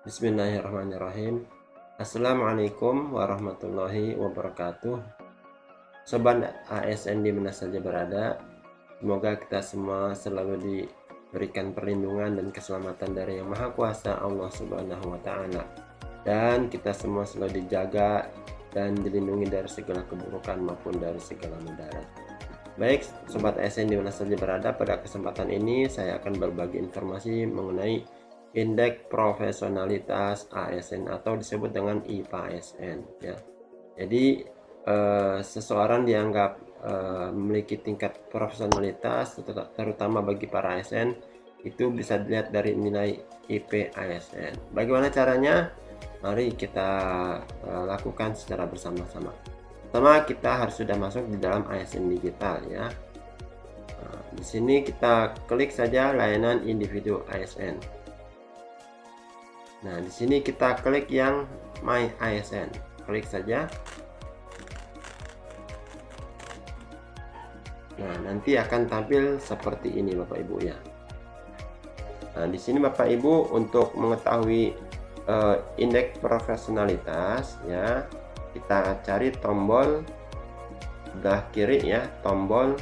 Bismillahirrahmanirrahim. Assalamualaikum warahmatullahi wabarakatuh. Sobat ASN di mana saja berada, semoga kita semua selalu diberikan perlindungan dan keselamatan dari Yang Maha Kuasa Allah Subhanahu wa Ta'ala, dan kita semua selalu dijaga dan dilindungi dari segala keburukan maupun dari segala mudarat. Baik, Sobat ASN di mana saja berada, pada kesempatan ini saya akan berbagi informasi mengenai Indeks Profesionalitas ASN atau disebut dengan IPASN ya. Jadi seseorang dianggap memiliki tingkat profesionalitas terutama bagi para ASN itu bisa dilihat dari nilai IP ASN. Bagaimana caranya? Mari kita lakukan secara bersama-sama. Pertama, kita harus sudah masuk di dalam ASN digital ya. Di sini kita klik saja layanan individu ASN. Nah, di sini kita klik yang My ASN, klik saja. Nah, nanti akan tampil seperti ini Bapak Ibu ya. Nah, di sini Bapak Ibu untuk mengetahui indeks profesionalitas ya, kita cari tombol sebelah kiri ya, tombol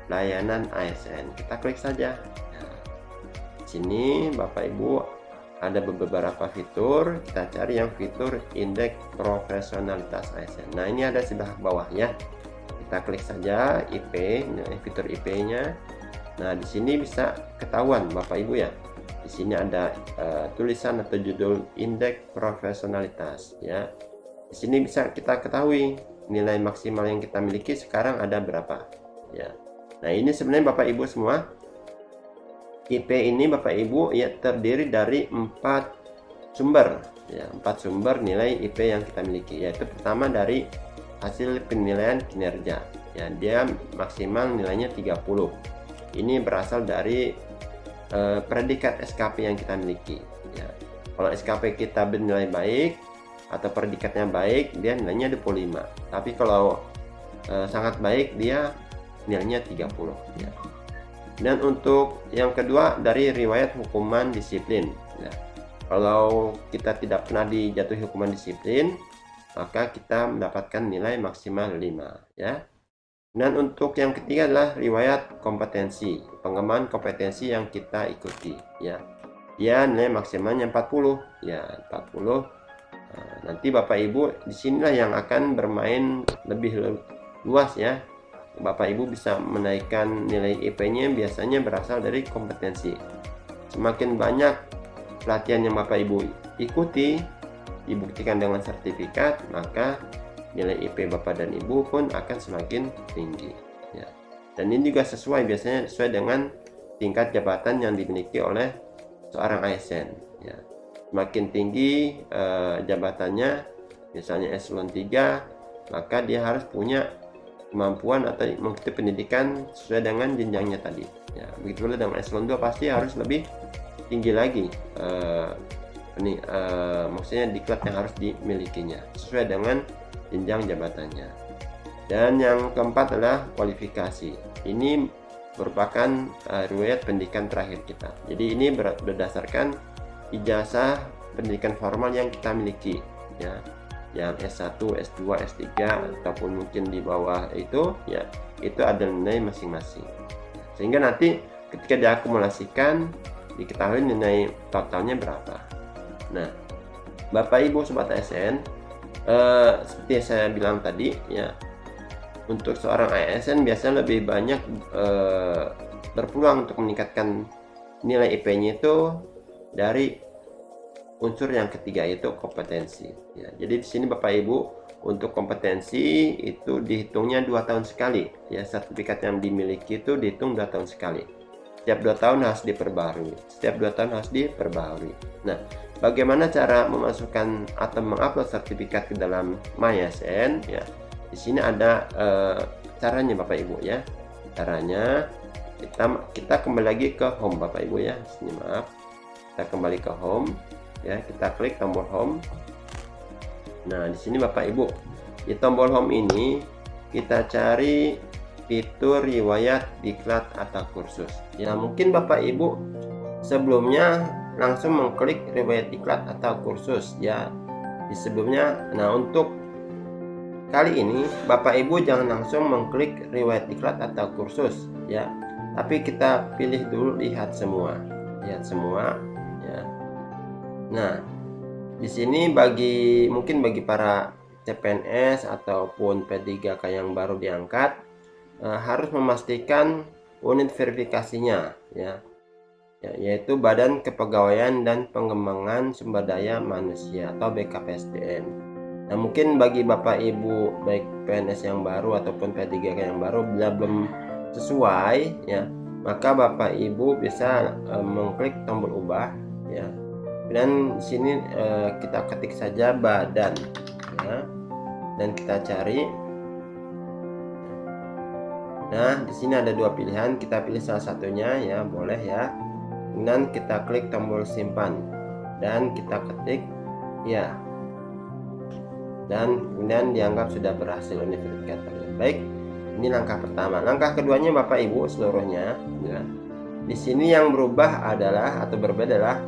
layanan ASN. Kita klik saja. Nah, di sini Bapak Ibu ada beberapa fitur, kita cari yang fitur indeks profesionalitas ASN. Nah, ini ada sebelah bawah ya. Kita klik saja IP, fitur IP-nya. Nah, di sini bisa ketahuan Bapak Ibu ya. Di sini ada tulisan atau judul indeks profesionalitas ya. Di sini bisa kita ketahui nilai maksimal yang kita miliki sekarang ada berapa ya. Nah, ini sebenarnya Bapak Ibu semua, IP ini Bapak Ibu ya terdiri dari 4 sumber ya, 4 sumber nilai IP yang kita miliki, yaitu pertama dari hasil penilaian kinerja ya, dia maksimal nilainya 30. Ini berasal dari predikat SKP yang kita miliki ya. Kalau SKP kita bernilai baik atau predikatnya baik, dia nilainya 25. Tapi kalau sangat baik, dia nilainya 30 ya. Dan untuk yang kedua dari riwayat hukuman disiplin ya. Kalau kita tidak pernah dijatuhi hukuman disiplin, maka kita mendapatkan nilai maksimal 5 ya. Dan untuk yang ketiga adalah riwayat kompetensi, pengembangan kompetensi yang kita ikuti ya. Dia nilai maksimalnya 40 ya, 40. Nah, nanti Bapak Ibu disinilah yang akan bermain lebih luas ya. Bapak Ibu bisa menaikkan nilai IP-nya biasanya berasal dari kompetensi. Semakin banyak pelatihan yang Bapak Ibu ikuti, dibuktikan dengan sertifikat, maka nilai IP Bapak dan Ibu pun akan semakin tinggi ya. Dan ini juga biasanya sesuai dengan tingkat jabatan yang dimiliki oleh seorang ASN ya. Semakin tinggi jabatannya, misalnya eselon 3, maka dia harus punya kemampuan atau mengikuti pendidikan sesuai dengan jenjangnya tadi ya. Begitu pula dengan eselon 2 pasti harus lebih tinggi lagi maksudnya diklat yang harus dimilikinya sesuai dengan jenjang jabatannya. Dan yang keempat adalah kualifikasi. Ini merupakan riwayat pendidikan terakhir kita. Jadi ini berdasarkan ijazah pendidikan formal yang kita miliki ya, yang S1, S2, S3 ataupun mungkin di bawah itu ya, itu ada nilai masing-masing. Sehingga nanti ketika diakumulasikan diketahui nilai totalnya berapa. Nah, Bapak Ibu Sobat ASN, seperti yang saya bilang tadi ya, untuk seorang ASN biasanya lebih banyak berpeluang untuk meningkatkan nilai IP-nya itu dari unsur yang ketiga, yaitu kompetensi ya. Jadi di sini Bapak Ibu untuk kompetensi itu dihitungnya 2 tahun sekali ya. Sertifikat yang dimiliki itu dihitung 2 tahun sekali. Setiap 2 tahun harus diperbaharui. Setiap 2 tahun harus diperbaharui. Nah, bagaimana cara memasukkan atau mengupload sertifikat ke dalam MyASN ya? Di sini ada caranya Bapak Ibu ya. Caranya kita kembali lagi ke home Bapak Ibu ya. Di sini maaf. Kita kembali ke home. Ya, kita klik tombol home. Nah, di sini Bapak Ibu, di tombol home ini kita cari fitur riwayat diklat atau kursus. Ya, mungkin Bapak Ibu sebelumnya langsung mengklik riwayat diklat atau kursus ya di sebelumnya. Nah, untuk kali ini Bapak Ibu jangan langsung mengklik riwayat diklat atau kursus ya, tapi kita pilih dulu lihat semua ya. Nah, di sini mungkin bagi para CPNS ataupun P3K yang baru diangkat harus memastikan unit verifikasinya ya, yaitu Badan Kepegawaian dan Pengembangan Sumber Daya Manusia atau BKPSDM. Nah, mungkin bagi Bapak Ibu baik PNS yang baru ataupun P3K yang baru bila belum sesuai ya, maka Bapak Ibu bisa mengklik tombol ubah ya. Dan di sini kita ketik saja badan ya, dan kita cari. Nah, di sini ada dua pilihan, kita pilih salah satunya ya, boleh ya. Kemudian kita klik tombol simpan dan kita ketik ya. Dan kemudian dianggap sudah berhasil unit verifikator. Baik, ini langkah pertama. Langkah keduanya Bapak Ibu seluruhnya ya. Di sini yang berubah adalah atau berbeda adalah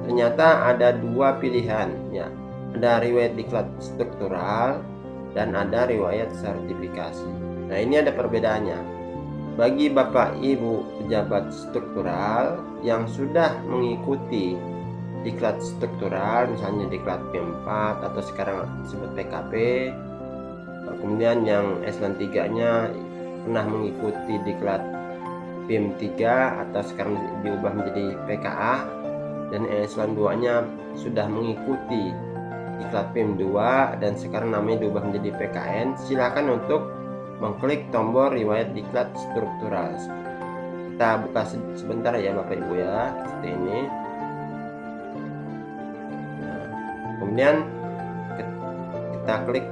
ternyata ada dua pilihan ya. Ada riwayat diklat struktural dan ada riwayat sertifikasi. Nah, ini ada perbedaannya. Bagi Bapak Ibu pejabat struktural yang sudah mengikuti diklat struktural, misalnya diklat P4 atau sekarang disebut PKP, kemudian yang eselon 3-nya pernah mengikuti diklat PIM 3 atau sekarang diubah menjadi PKA, dan eselon 2-nya sudah mengikuti diklat PIM 2 dan sekarang namanya diubah menjadi PKN, silakan untuk mengklik tombol riwayat diklat struktural. Kita buka sebentar ya Bapak Ibu ya, seperti ini. Nah, kemudian kita klik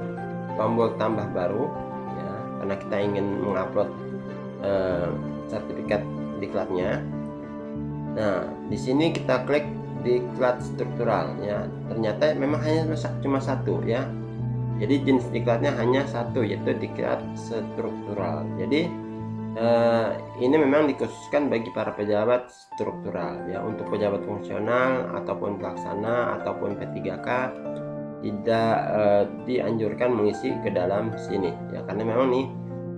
tombol tambah baru ya, karena kita ingin mengupload sertifikat diklatnya. Nah, di sini kita klik diklat struktural ya. Ternyata memang hanya cuma satu ya. Jadi jenis diklatnya hanya satu, yaitu diklat struktural. Jadi ini memang dikhususkan bagi para pejabat struktural ya. Untuk pejabat fungsional ataupun pelaksana ataupun P3K tidak dianjurkan mengisi ke dalam sini ya, karena memang nih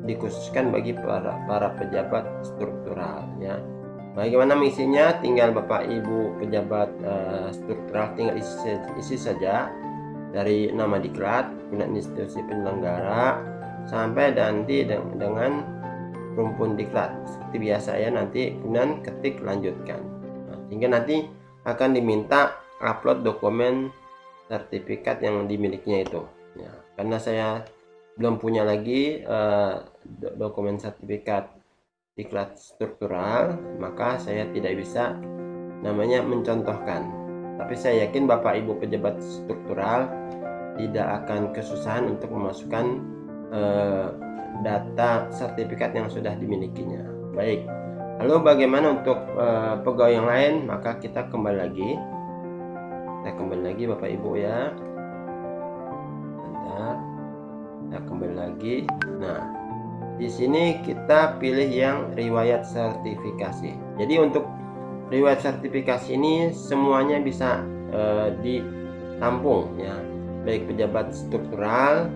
dikhususkan bagi para pejabat struktural ya. Bagaimana mengisinya? Tinggal Bapak Ibu pejabat struktural tinggal isi saja dari nama diklat, kemudian institusi penyelenggara, sampai nanti dengan rumpun diklat seperti biasa ya. Nanti kemudian ketik lanjutkan. Nah, sehingga nanti akan diminta upload dokumen sertifikat yang dimilikinya itu ya. Karena saya belum punya lagi dokumen sertifikat diklat struktural, maka saya tidak bisa namanya mencontohkan. Tapi saya yakin Bapak Ibu pejabat struktural tidak akan kesusahan untuk memasukkan data sertifikat yang sudah dimilikinya. Baik, lalu bagaimana untuk pegawai yang lain? Maka kita kembali lagi. Bapak Ibu ya. Bentar. Kita kembali lagi. Nah, di sini kita pilih yang riwayat sertifikasi. Jadi untuk riwayat sertifikasi ini semuanya bisa ditampung ya, baik pejabat struktural,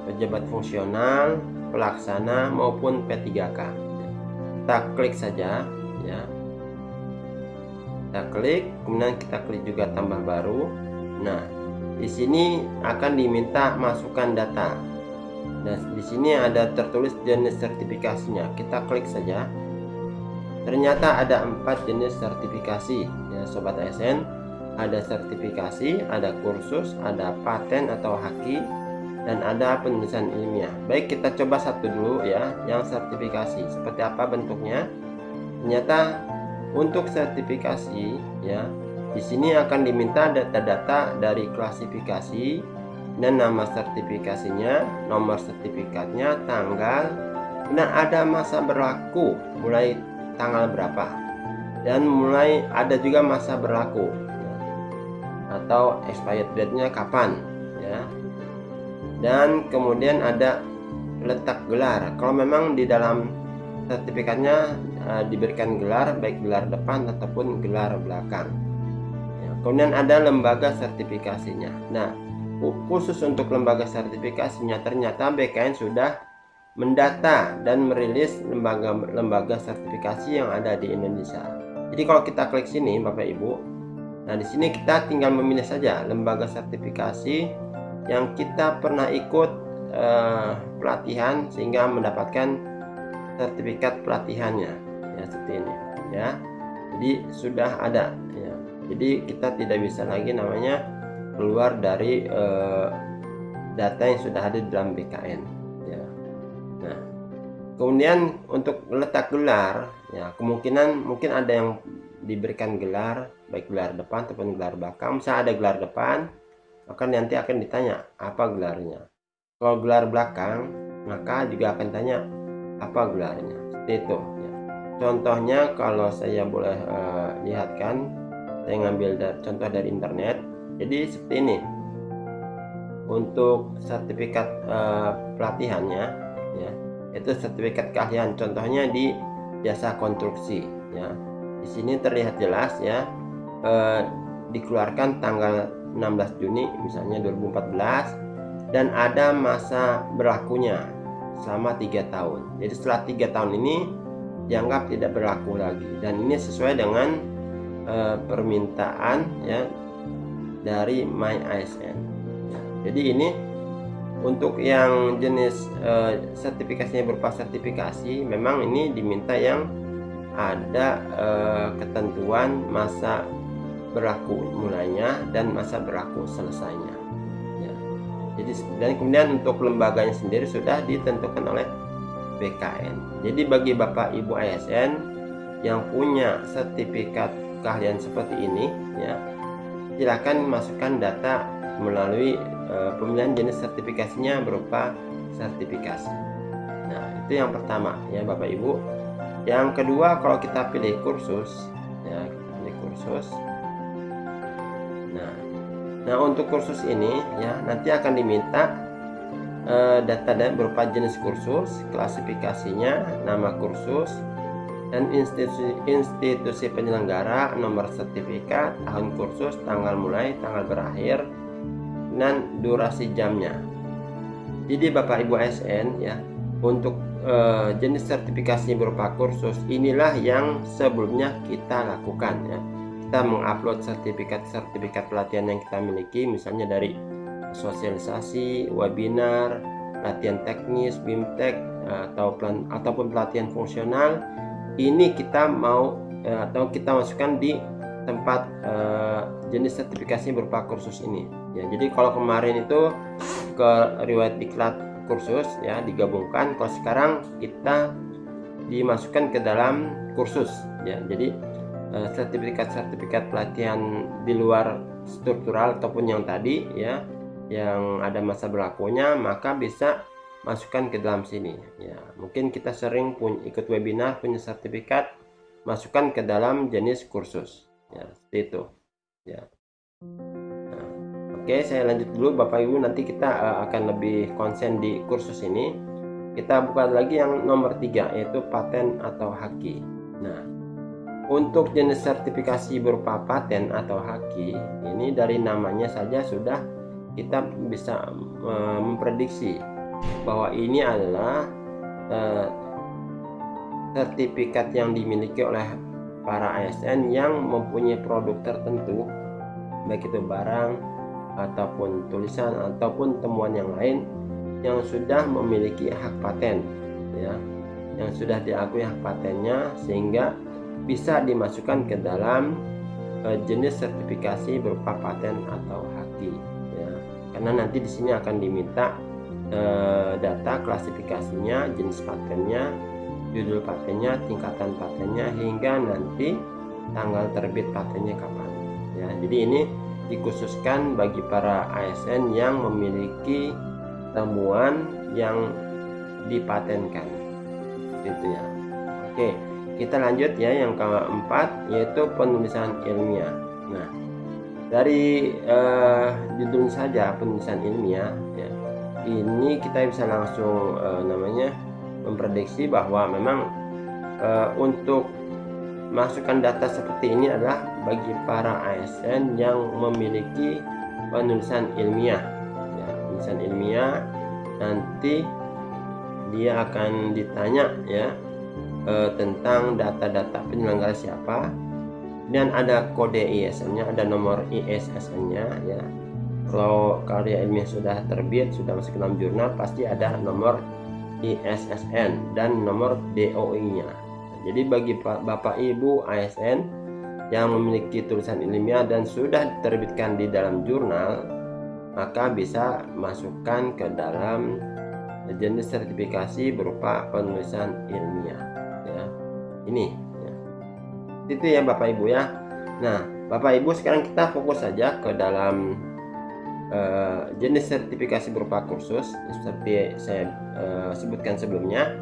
pejabat fungsional, pelaksana maupun P3K. Kita klik saja ya. Kita klik, kemudian kita klik juga tambah baru. Nah, di sini akan diminta masukkan data. Nah, di sini ada tertulis jenis sertifikasinya. Kita klik saja. Ternyata ada 4 jenis sertifikasi ya Sobat ASN. Ada sertifikasi, ada kursus, ada paten atau haki, dan ada penulisan ilmiah. Baik, kita coba satu dulu ya, yang sertifikasi. Seperti apa bentuknya? Ternyata untuk sertifikasi ya, di sini akan diminta data-data dari klasifikasi dan nama sertifikasinya, nomor sertifikatnya, tanggal, dan ada masa berlaku mulai tanggal berapa, dan mulai ada juga masa berlaku ya, atau expired date-nya kapan ya. Dan kemudian ada letak gelar. Kalau memang di dalam sertifikatnya diberikan gelar, baik gelar depan ataupun gelar belakang. Ya, kemudian ada lembaga sertifikasinya. Nah, khusus untuk lembaga sertifikasinya ternyata BKN sudah mendata dan merilis lembaga sertifikasi yang ada di Indonesia. Jadi kalau kita klik sini Bapak Ibu, nah di sini kita tinggal memilih saja lembaga sertifikasi yang kita pernah ikut pelatihan sehingga mendapatkan sertifikat pelatihannya, ya seperti ini ya. Jadi sudah ada ya. Jadi kita tidak bisa lagi namanya keluar dari data yang sudah ada di dalam BKN ya. Nah, kemudian untuk letak gelar ya, kemungkinan mungkin ada yang diberikan gelar baik gelar depan ataupun gelar belakang. Misalnya ada gelar depan, maka nanti akan ditanya apa gelarnya. Kalau gelar belakang, maka juga akan tanya apa gelarnya. Seperti itu ya. Contohnya kalau saya boleh lihatkan, saya ngambil contoh dari internet. Jadi seperti ini untuk sertifikat pelatihannya ya, itu sertifikat keahlian, contohnya di jasa konstruksi ya. Di sini terlihat jelas ya, dikeluarkan tanggal 16 Juni misalnya 2014 dan ada masa berlakunya selama 3 tahun. Jadi setelah 3 tahun ini dianggap tidak berlaku lagi, dan ini sesuai dengan permintaan ya dari MyASN. Jadi ini untuk yang jenis sertifikasinya berupa sertifikasi, memang ini diminta yang ada ketentuan masa berlaku mulainya dan masa berlaku selesainya ya. Jadi dan kemudian untuk lembaganya sendiri sudah ditentukan oleh BKN. Jadi bagi Bapak Ibu ASN yang punya sertifikat keahlian seperti ini ya, silakan masukkan data melalui pemilihan jenis sertifikasinya berupa sertifikasi. Nah, itu yang pertama ya Bapak Ibu. Yang kedua, kalau kita pilih kursus ya, pilih kursus. Nah, untuk kursus ini ya nanti akan diminta data dan berupa jenis kursus, klasifikasinya, nama kursus, dan institusi penyelenggara, nomor sertifikat, tahun kursus, tanggal mulai, tanggal berakhir, dan durasi jamnya. Jadi Bapak Ibu ASN ya, untuk jenis sertifikasi berupa kursus inilah yang sebelumnya kita lakukan ya. Kita mengupload sertifikat pelatihan yang kita miliki, misalnya dari sosialisasi, webinar, pelatihan teknis, BIMTEK, ataupun pelatihan fungsional. Ini kita mau atau kita masukkan di tempat jenis sertifikasi berupa kursus ini ya. Jadi kalau kemarin itu ke riwayat diklat kursus ya digabungkan, kalau sekarang kita dimasukkan ke dalam kursus ya. Jadi sertifikat pelatihan di luar struktural ataupun yang tadi ya, yang ada masa berlakunya, maka bisa masukkan ke dalam sini ya. Mungkin kita sering ikut webinar, punya sertifikat, masukkan ke dalam jenis kursus ya, seperti itu ya. Nah, oke, saya lanjut dulu Bapak Ibu, nanti kita akan lebih konsen di kursus ini. Kita buka lagi yang nomor 3, yaitu paten atau haki. Nah, untuk jenis sertifikasi berupa paten atau haki ini dari namanya saja sudah kita bisa memprediksi bahwa ini adalah sertifikat yang dimiliki oleh para ASN yang mempunyai produk tertentu, baik itu barang ataupun tulisan ataupun temuan yang lain yang sudah memiliki hak paten ya, yang sudah diakui hak patennya, sehingga bisa dimasukkan ke dalam jenis sertifikasi berupa paten atau haki ya. Karena nanti di sini akan diminta data klasifikasinya, jenis patennya, judul patennya, tingkatan patennya, hingga nanti tanggal terbit patennya kapan ya. Jadi ini dikhususkan bagi para ASN yang memiliki temuan yang dipatenkan gitu ya. Oke, kita lanjut ya, yang keempat yaitu penulisan ilmiah. Nah, dari judul saja penulisan ilmiah ya, ini kita bisa langsung memprediksi bahwa memang untuk masukkan data seperti ini adalah bagi para ASN yang memiliki penulisan ilmiah. Ya, penulisan ilmiah nanti dia akan ditanya ya tentang data-data penyelenggara siapa, dan ada kode ISN-nya, ada nomor ISSN-nya ya. Kalau karya ilmiah sudah terbit, sudah masuk ke dalam jurnal, pasti ada nomor ISSN dan nomor DOI-nya. Jadi bagi Bapak Ibu ASN yang memiliki tulisan ilmiah dan sudah diterbitkan di dalam jurnal, maka bisa masukkan ke dalam jenis sertifikasi berupa penulisan ilmiah ya. Ini ya. Itu ya Bapak Ibu ya. Nah, Bapak Ibu, sekarang kita fokus saja ke dalam jenis sertifikasi berupa kursus seperti saya sebutkan sebelumnya.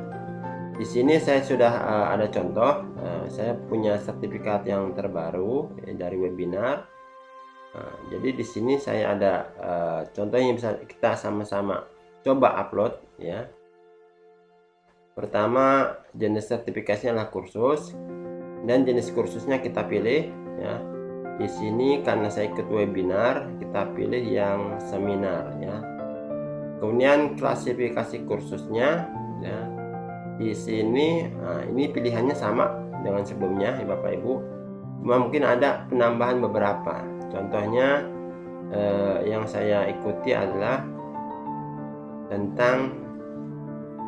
Di sini saya sudah ada contoh. Saya punya sertifikat yang terbaru dari webinar. Jadi di sini saya ada contohnya, bisa kita sama-sama coba upload ya. Pertama, jenis sertifikasinya adalah kursus, dan jenis kursusnya kita pilih ya. Di sini karena saya ikut webinar, kita pilih yang seminar ya. Kemudian klasifikasi kursusnya ya. Di sini ini pilihannya sama dengan sebelumnya ya Bapak Ibu. Cuma mungkin ada penambahan beberapa. Contohnya yang saya ikuti adalah tentang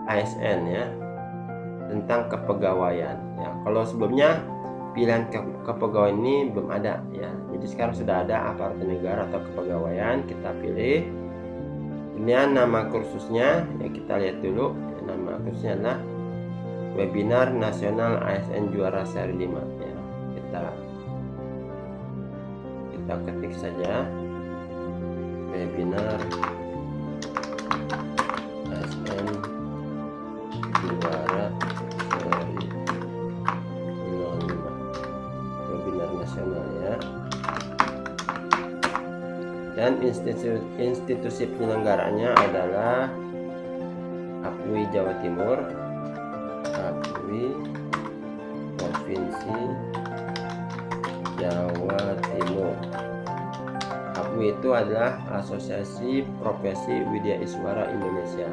ASN ya, tentang kepegawaian ya. Kalau sebelumnya pilihan kepegawaian ini belum ada ya. Jadi sekarang sudah ada aparatur negara atau kepegawaian, kita pilih. Kemudian nama kursusnya ya, kita lihat dulu ya, nama kursusnya adalah Webinar Nasional ASN Juara Seri 5 ya. Kita ketik saja Webinar ASN Juara Seri 05, webinar nasional ya. Dan institusi penyelenggaranya adalah APWI Jawa Timur, APWI Provinsi Jawa Timur. APWI itu adalah Asosiasi Profesi Widya Iswara Indonesia.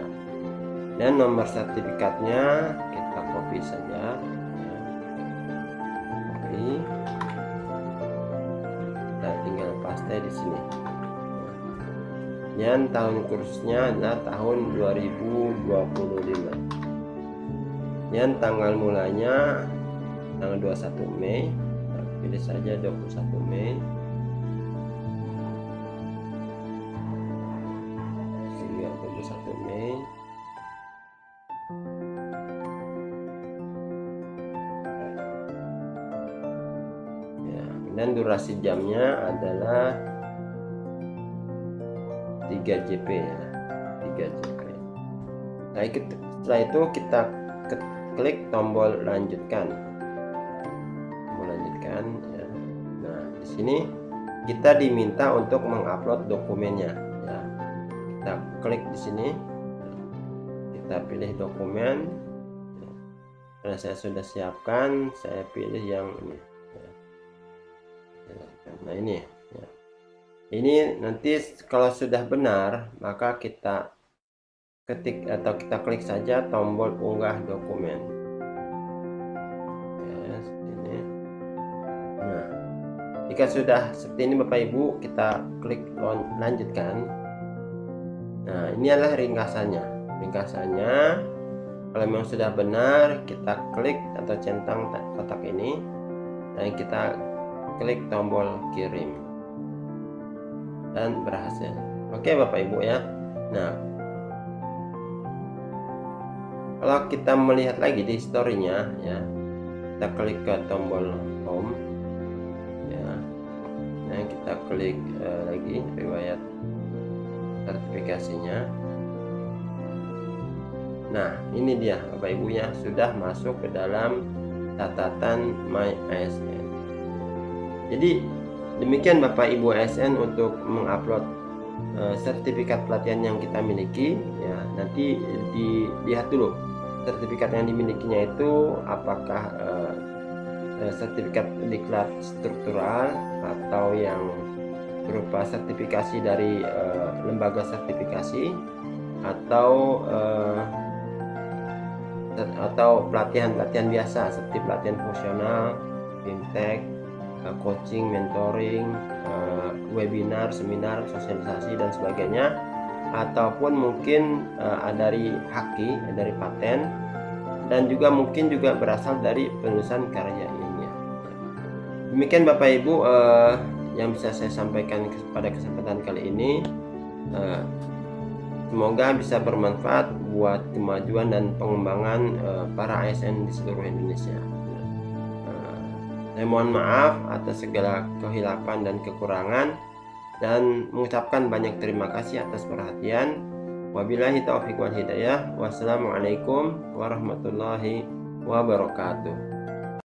Dan nomor sertifikatnya kita copy saja ya. Copy. Kita tinggal paste di sini. Dan tahun kursusnya adalah tahun 2025. Dan tanggal mulanya tanggal 21 Mei. Kita pilih saja 21 Mei. Sehingga 21 Mei. Ya, dan durasi jamnya adalah 3 JP ya, 3 JP. Nah, setelah itu kita klik tombol lanjutkan, ya. Nah, di sini kita diminta untuk mengupload dokumennya ya. Kita klik di sini, kita pilih dokumen. Karena saya sudah siapkan, saya pilih yang ini ya. Nah, ini ya. Ini nanti kalau sudah benar, maka kita ketik atau kita klik saja tombol unggah dokumen ya, ini. Nah, jika sudah seperti ini Bapak Ibu, kita klik lanjutkan. Nah, ini adalah ringkasannya. Kalau memang sudah benar, kita klik atau centang kotak ini dan kita klik tombol kirim, dan berhasil. Oke Bapak Ibu ya. Nah, kalau kita melihat lagi di historinya ya, kita klik ke tombol home ya. Nah, kita klik lagi riwayat sertifikasinya. Nah, ini dia Bapak Ibu ya, sudah masuk ke dalam catatan My ASN. Jadi demikian Bapak Ibu ASN untuk mengupload sertifikat pelatihan yang kita miliki ya. Nanti dilihat dulu sertifikat yang dimilikinya itu apakah sertifikat diklat struktural atau yang berupa sertifikasi dari lembaga sertifikasi atau pelatihan-pelatihan biasa seperti pelatihan fungsional, fintech, coaching, mentoring, webinar, seminar, sosialisasi dan sebagainya, ataupun mungkin dari haki, dari paten, dan juga mungkin juga berasal dari penulisan karya ilmiah. Demikian Bapak Ibu yang bisa saya sampaikan pada kesempatan kali ini. Semoga bisa bermanfaat buat kemajuan dan pengembangan para ASN di seluruh Indonesia. Saya mohon maaf atas segala kehilapan dan kekurangan dan mengucapkan banyak terima kasih atas perhatian. Wabillahi taufiq wal hidayah. Wassalamualaikum warahmatullahi wabarakatuh.